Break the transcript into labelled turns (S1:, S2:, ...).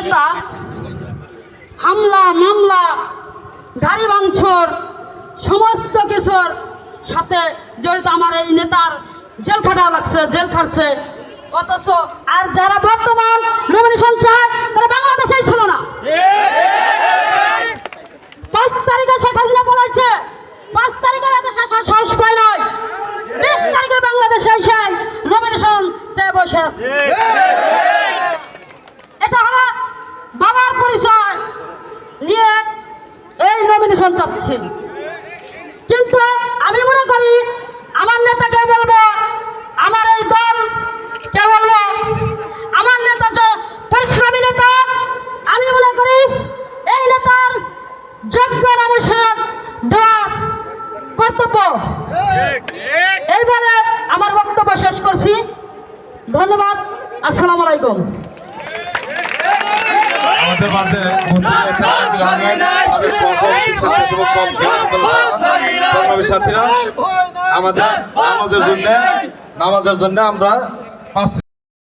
S1: নেতা হামলা মামলা গাড়ি ভাঙচুর সমস্ত কিছুর সাথে জড়িত। আমার এই নেতার জেল খাটা লাগছে, জেল খাটছে। অথচ আর যারা বর্তমান নমিনেশন চায় তারা বাংলাদেশেই ছিল না। 5 তারিখে শেখ হাসিনা বলেছে, 5 তারিখে এদেশে আসার সাহস পায় নাই, 20 তারিখে বাংলাদেশে এসে নমিনেশন চেয়ে বসে আছে। এটা হলো বাবার পরিচয় নিয়ে এই নমিনেশন চাচ্ছে। কিন্তু আমি মনে করি আমার নেতাকে বলবো, আমার এই দল কে বলবো, আমার নেতা যে পরিশ্রমী নেতা, আমি মনে করি এই নেতার যোগ্য নমিনেশন দেওয়া কর্তব্য। এইবারে আমার বক্তব্য শেষ করছি। ধন্যবাদ। আসসালামু আলাইকুম।
S2: আমাদের মাঝে সাথীরা আমাদের নামাজের জন্য আমরা